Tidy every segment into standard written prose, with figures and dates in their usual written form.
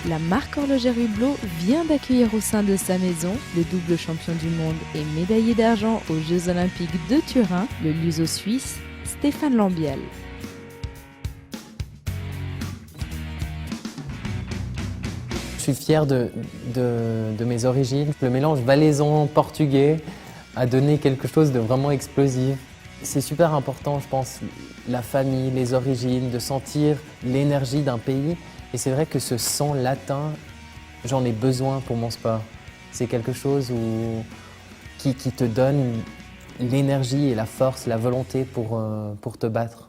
la marque Horlogerie Hublot vient d'accueillir au sein de sa maison le double champion du monde et médaillé d'argent aux Jeux Olympiques de Turin, le luso suisse, Stéphane Lambiel. Je suis fier de mes origines. Le mélange valaisan-portugais a donné quelque chose de vraiment explosif. C'est super important, je pense, la famille, les origines, de sentir l'énergie d'un pays. Et c'est vrai que ce sang latin, j'en ai besoin pour mon sport. C'est quelque chose qui te donne l'énergie et la force, la volonté pour te battre.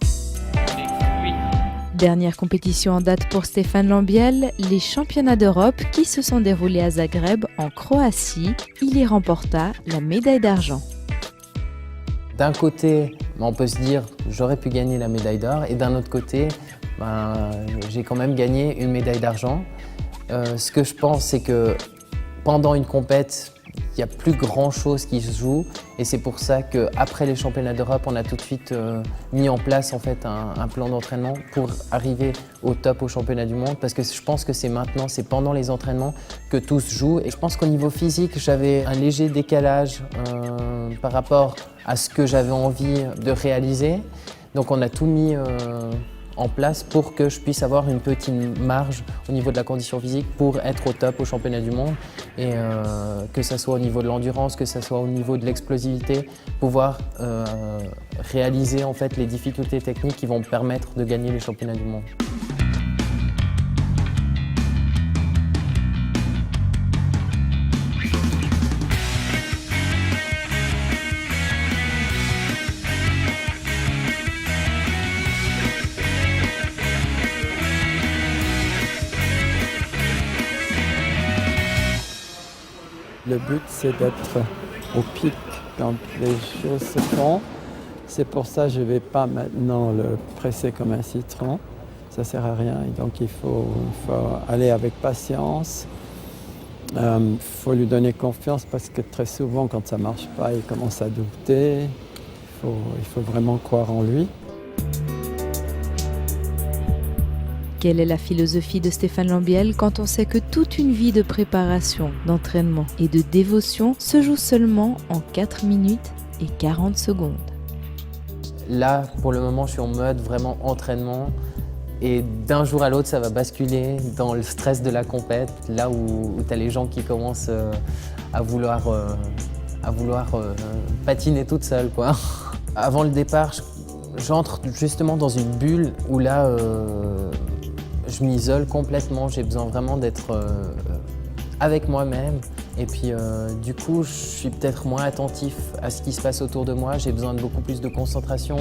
Dernière compétition en date pour Stéphane Lambiel, les championnats d'Europe qui se sont déroulés à Zagreb en Croatie. Il y remporta la médaille d'argent. D'un côté, on peut se dire j'aurais pu gagner la médaille d'or et d'un autre côté, j'ai quand même gagné une médaille d'argent. Ce que je pense, c'est que pendant une compète, il n'y a plus grand chose qui se joue et c'est pour ça qu'après les championnats d'Europe, on a tout de suite mis en place en fait, un plan d'entraînement pour arriver au top au championnat du monde parce que je pense que c'est maintenant, c'est pendant les entraînements que tout se joue et je pense qu'au niveau physique, j'avais un léger décalage par rapport à ce que j'avais envie de réaliser. Donc on a tout mis en place pour que je puisse avoir une petite marge au niveau de la condition physique pour être au top au championnat du monde et que ce soit au niveau de l'endurance, que ce soit au niveau de l'explosivité, pouvoir réaliser en fait les difficultés techniques qui vont me permettre de gagner les championnats du monde. Le but, c'est d'être au pic quand les choses se font. C'est pour ça que je ne vais pas maintenant le presser comme un citron. Ça ne sert à rien. Et donc, il faut aller avec patience. Il faut lui donner confiance parce que très souvent, quand ça ne marche pas, il commence à douter. Il faut vraiment croire en lui. Quelle est la philosophie de Stéphane Lambiel quand on sait que toute une vie de préparation, d'entraînement et de dévotion se joue seulement en 4 minutes et 40 secondes? Là, pour le moment, je suis en mode vraiment entraînement et d'un jour à l'autre, ça va basculer dans le stress de la compète, là où tu as les gens qui commencent à vouloir patiner toute seule, quoi. Avant le départ, j'entre justement dans une bulle où là, je m'isole complètement, j'ai besoin vraiment d'être avec moi-même et puis du coup je suis peut-être moins attentif à ce qui se passe autour de moi, j'ai besoin de beaucoup plus de concentration.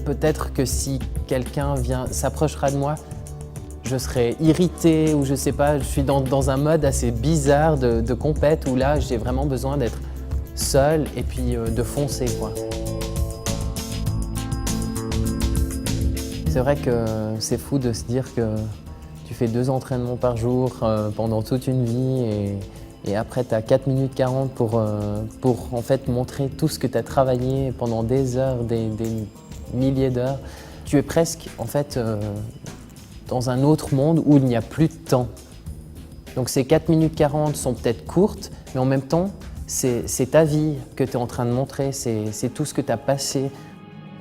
Peut-être que si quelqu'un s'approchera de moi, je serai irrité ou je sais pas, je suis dans un mode assez bizarre de compète où là j'ai vraiment besoin d'être seul et puis de foncer, quoi. C'est vrai que c'est fou de se dire que tu fais 2 entraînements par jour pendant toute une vie et après tu as 4 minutes 40 pour en fait montrer tout ce que tu as travaillé pendant des heures, des milliers d'heures. Tu es presque en fait dans un autre monde où il n'y a plus de temps. Donc ces 4 minutes 40 sont peut-être courtes, mais en même temps c'est ta vie que tu es en train de montrer, c'est tout ce que tu as passé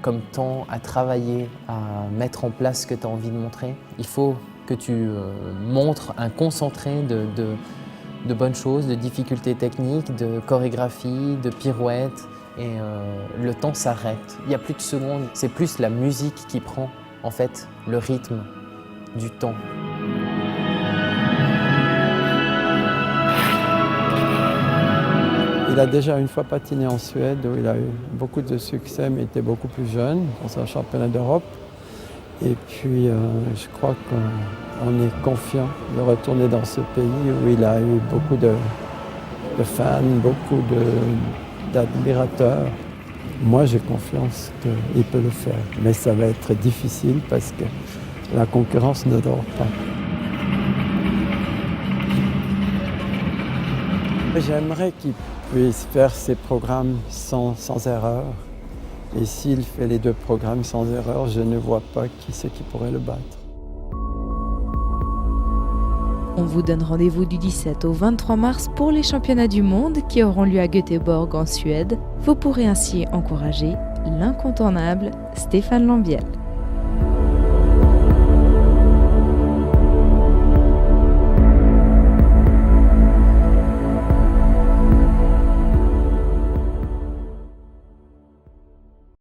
comme temps à travailler, à mettre en place ce que tu as envie de montrer. Il faut que tu montres un concentré de bonnes choses, de difficultés techniques, de chorégraphie, de pirouettes. Et le temps s'arrête. Il n'y a plus de secondes. C'est plus la musique qui prend en fait le rythme du temps. Il a déjà une fois patiné en Suède où il a eu beaucoup de succès mais il était beaucoup plus jeune dans un championnat d'Europe. Et puis je crois qu'on est confiant de retourner dans ce pays où il a eu beaucoup de fans, beaucoup d'admirateurs. Moi j'ai confiance qu'il peut le faire, mais ça va être difficile parce que la concurrence ne dort pas. J'aimerais qu'il puisse faire ses programmes sans erreur. Et s'il fait les 2 programmes sans erreur, je ne vois pas qui c'est qui pourrait le battre. On vous donne rendez-vous du 17 au 23 mars pour les championnats du monde qui auront lieu à Göteborg en Suède. Vous pourrez ainsi encourager l'incontournable Stéphane Lambiel.